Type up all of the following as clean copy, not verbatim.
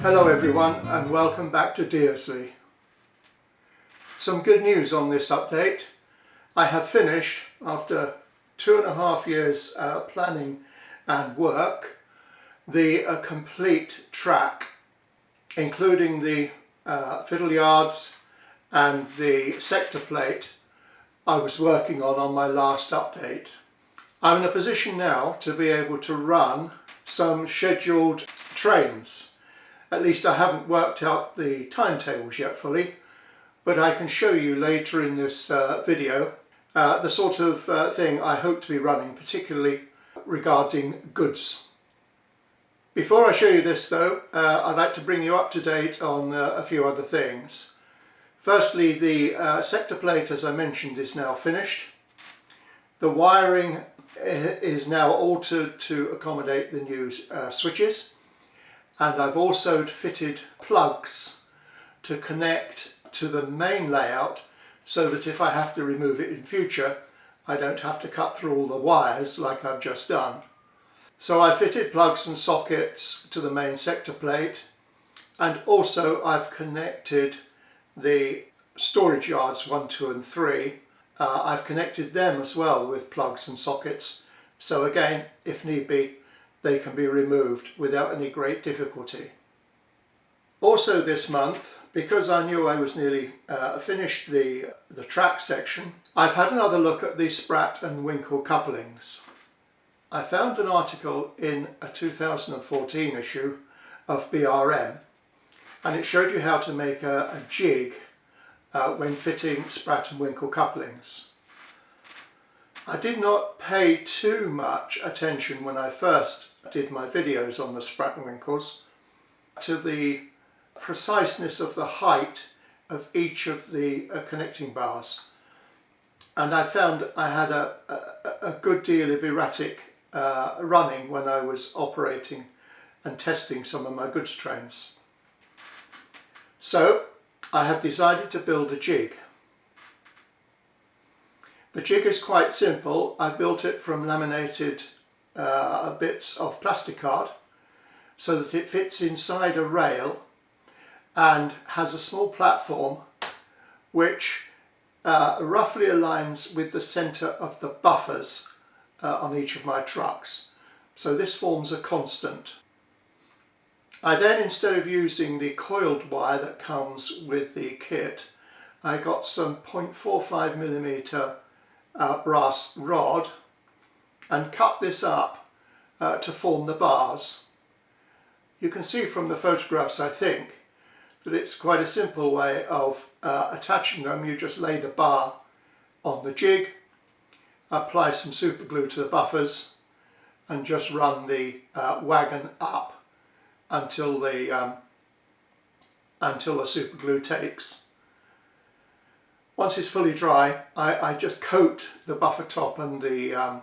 Hello everyone and welcome back to Deresley. Some good news on this update. I have finished, after 2.5 years planning and work, the complete track, including the fiddle yards and the sector plate I was working on my last update. I'm in a position now to be able to run some scheduled trains. At least I haven't worked out the timetables yet fully, but I can show you later in this video the sort of thing I hope to be running, particularly regarding goods. Before I show you this though, I'd like to bring you up to date on a few other things. Firstly, the sector plate, as I mentioned, is now finished. The wiring is now altered to accommodate the new switches, and I've also fitted plugs to connect to the main layout so that if I have to remove it in future, I don't have to cut through all the wires like I've just done. So I fitted plugs and sockets to the main sector plate, and also I've connected the storage yards 1, 2 and 3. I've connected them as well with plugs and sockets, so again, if need be, they can be removed without any great difficulty. Also this month, because I knew I was nearly finished the track section, I've had another look at the Spratt and Winkle couplings. I found an article in a 2014 issue of BRM, and it showed you how to make a jig when fitting Spratt and Winkle couplings. I did not pay too much attention when I first did my videos on the Spratt and Winkles to the preciseness of the height of each of the connecting bars, and I found I had a good deal of erratic running when I was operating and testing some of my goods trains. So I have decided to build a jig. The jig is quite simple. I built it from laminated bits of plastic card so that it fits inside a rail and has a small platform which roughly aligns with the centre of the buffers on each of my trucks. So this forms a constant. I then, instead of using the coiled wire that comes with the kit, I got some 0.45mm brass rod and cut this up to form the bars. You can see from the photographs, I think, that it's quite a simple way of attaching them. You just lay the bar on the jig, apply some super glue to the buffers, and just run the wagon up until the super glue takes. Once it's fully dry, I just coat the buffer top and the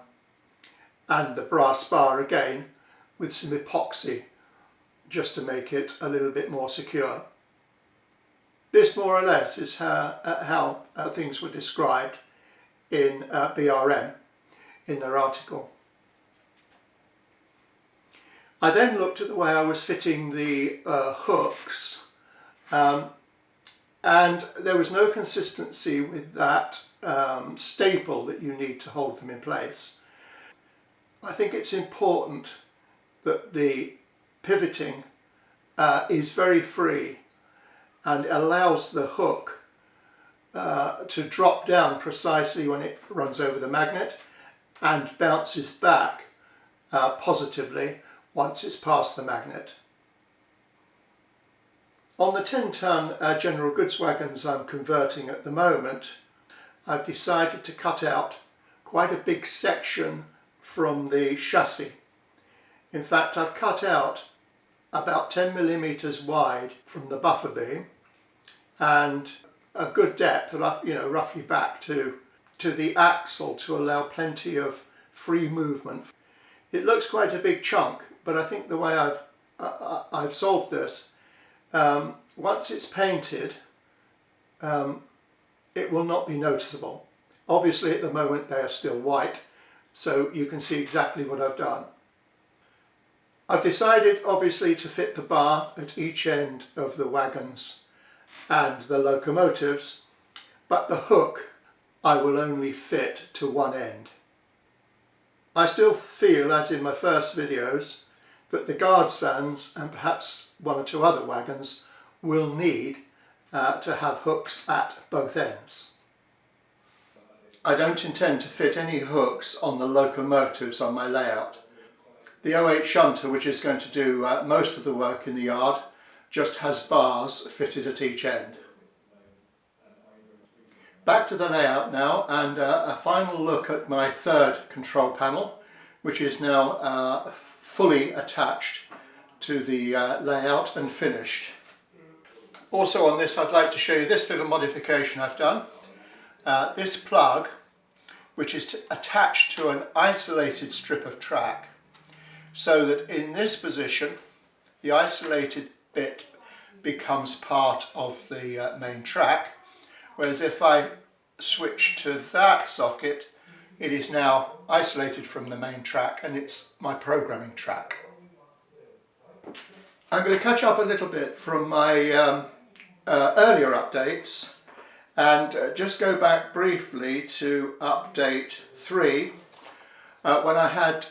brass bar again with some epoxy, just to make it a little bit more secure. This more or less is how things were described in BRM in their article. I then looked at the way I was fitting the hooks, and there was no consistency with that staple that you need to hold them in place. I think it's important that the pivoting is very free and allows the hook to drop down precisely when it runs over the magnet and bounces back positively once it's past the magnet. On the 10-ton general goods wagons I'm converting at the moment, I've decided to cut out quite a big section from the chassis. In fact, I've cut out about 10mm wide from the buffer beam and a good depth, roughly back to the axle, to allow plenty of free movement. It looks quite a big chunk, but I think the way I've solved this, once it's painted, it will not be noticeable. Obviously at the moment they are still white, so you can see exactly what I've done. I've decided obviously to fit the bar at each end of the wagons and the locomotives, but the hook I will only fit to one end. I still feel, as in my first videos, that the guards vans and perhaps one or two other wagons will need to have hooks at both ends. I don't intend to fit any hooks on the locomotives on my layout. The 08 shunter, which is going to do most of the work in the yard, just has bars fitted at each end. Back to the layout now, and a final look at my third control panel, which is now fully attached to the layout and finished. Also on this, I'd like to show you this little modification I've done. This plug, which is attached to an isolated strip of track, so that in this position the isolated bit becomes part of the main track, whereas if I switch to that socket, it is now isolated from the main track and it's my programming track. I'm going to catch up a little bit from my earlier updates and just go back briefly to update 3 when I had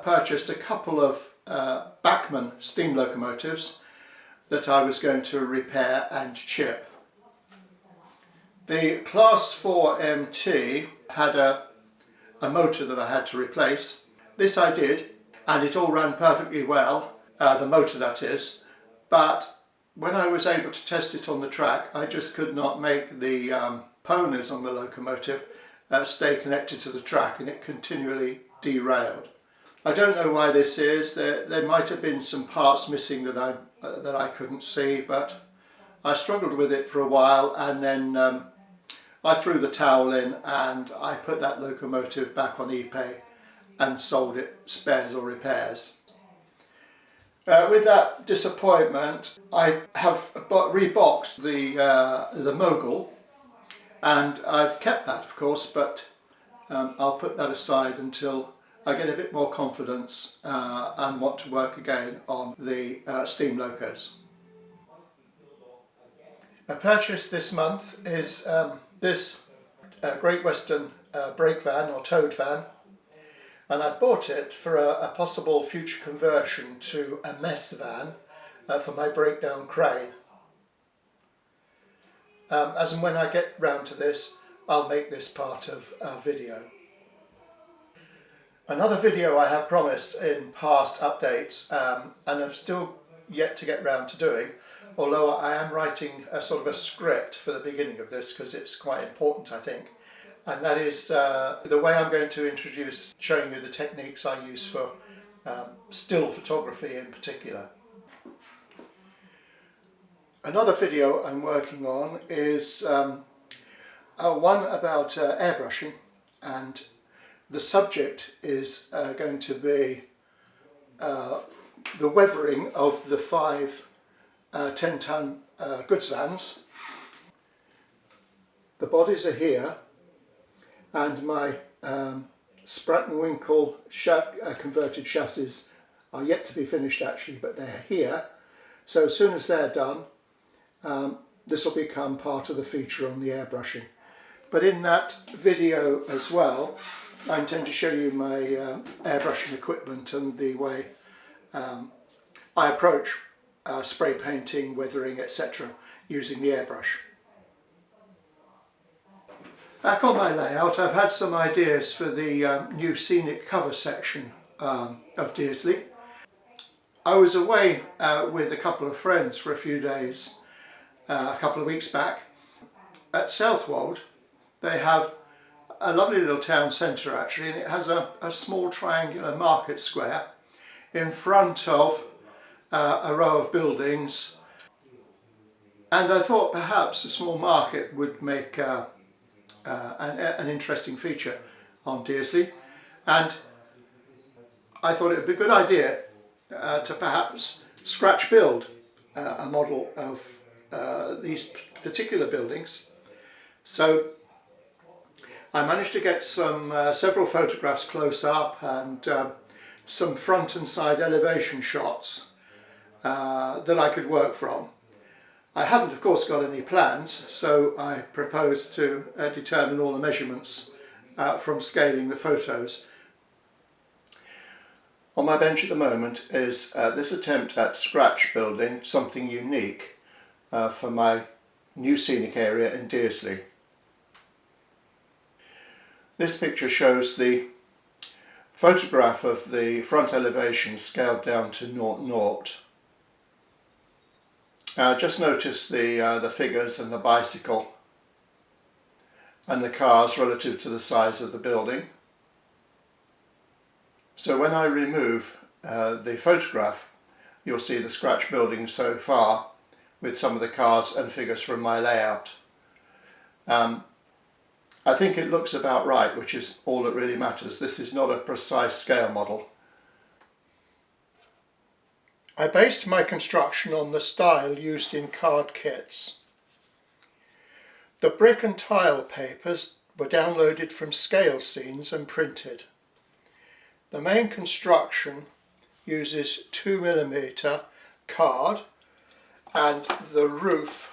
purchased a couple of Bachmann steam locomotives that I was going to repair and chip. The Class 4 MT had a motor that I had to replace. This I did, and it all ran perfectly well, the motor that is, but when I was able to test it on the track, I just could not make the poners on the locomotive stay connected to the track, and it continually derailed. I don't know why this is. There might have been some parts missing that I couldn't see, but I struggled with it for a while, and then I threw the towel in and I put that locomotive back on eBay and sold it spares or repairs. With that disappointment, I have reboxed the Mogul, and I've kept that, of course, but I'll put that aside until I get a bit more confidence and want to work again on the steam locos. A purchase this month is this Great Western brake van or towed van, and I've bought it for a possible future conversion to a mess van for my breakdown crane. As and when I get round to this, I'll make this part of a video. Another video I have promised in past updates, and I've still yet to get round to doing, although I am writing a sort of a script for the beginning of this because it's quite important, I think, and that is the way I'm going to introduce, showing you the techniques I use for still photography in particular. Another video I'm working on is one about airbrushing, and the subject is going to be the weathering of the 5 10-ton goods vans. The bodies are here, and my Spratt & Winkle converted chassis are yet to be finished actually, but they're here. So as soon as they're done, this will become part of the feature on the airbrushing. But in that video as well, I intend to show you my airbrushing equipment and the way I approach spray painting, weathering, etc. using the airbrush. Back on my layout, I've had some ideas for the new scenic cover section of Deresley. I was away with a couple of friends for a few days a couple of weeks back. At Southwold they have a lovely little town centre actually, and it has a small triangular market square in front of a row of buildings, and I thought perhaps a small market would make an interesting feature on Deresley, and I thought it would be a good idea to perhaps scratch build a model of these particular buildings. So I managed to get several photographs close up and some front and side elevation shots that I could work from. I haven't, of course, got any plans, so I propose to determine all the measurements from scaling the photos. On my bench at the moment is this attempt at scratch building something unique for my new scenic area in Deresley. This picture shows the photograph of the front elevation scaled down to 0.0. Just notice the figures and the bicycle and the cars relative to the size of the building. So when I remove the photograph, you'll see the scratch building so far with some of the cars and figures from my layout. I think it looks about right, which is all that really matters. This is not a precise scale model. I based my construction on the style used in card kits. The brick and tile papers were downloaded from scale scenes and printed. The main construction uses 2mm card, and the roof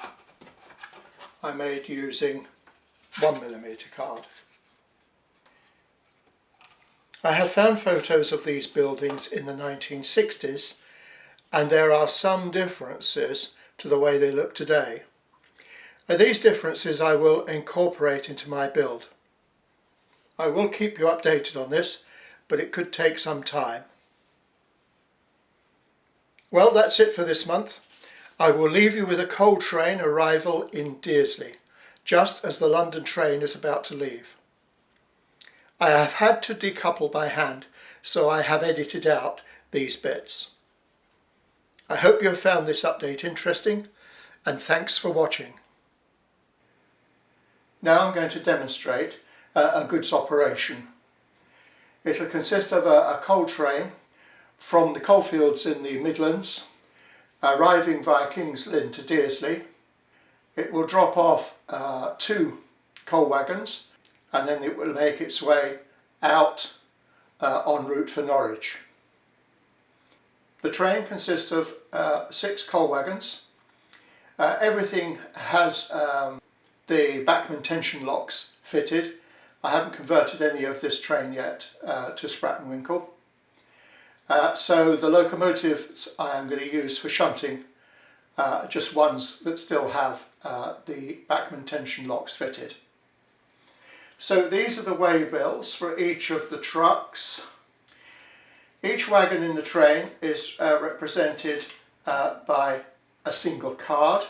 I made using 1mm card. I have found photos of these buildings in the 1960s, and there are some differences to the way they look today. These differences I will incorporate into my build. I will keep you updated on this, but it could take some time. Well, that's it for this month. I will leave you with a coal train arrival in Deresley, just as the London train is about to leave. I have had to decouple by hand, so I have edited out these bits. I hope you have found this update interesting, and thanks for watching. Now I'm going to demonstrate a goods operation. It will consist of a coal train from the coalfields in the Midlands, arriving via King's Lynn to Deresley. It will drop off 2 coal wagons, and then it will make its way out en route for Norwich. The train consists of 6 coal wagons. Everything has the backman tension locks fitted. I haven't converted any of this train yet to Sprat and Winkle. So the locomotives I am going to use for shunting just ones that still have the backman tension locks fitted. So these are the way bills for each of the trucks. Each wagon in the train is represented by a single card.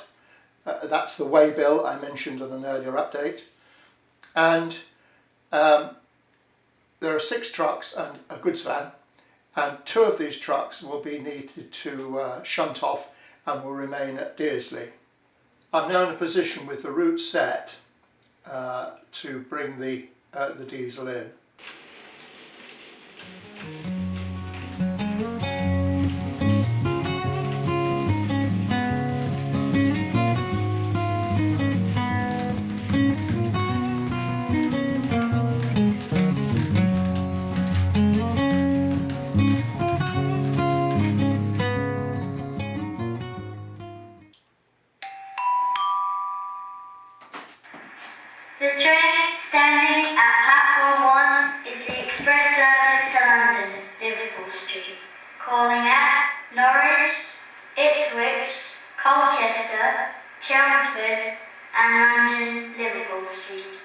That's the way bill I mentioned on an earlier update. And there are 6 trucks and a goods van, and 2 of these trucks will be needed to shunt off and will remain at Deresley. I'm now in a position with the route set to bring the diesel in. The train standing at platform 1 is the express service to London, Liverpool Street, calling at Norwich, Ipswich, Colchester, Chelmsford and London, Liverpool Street.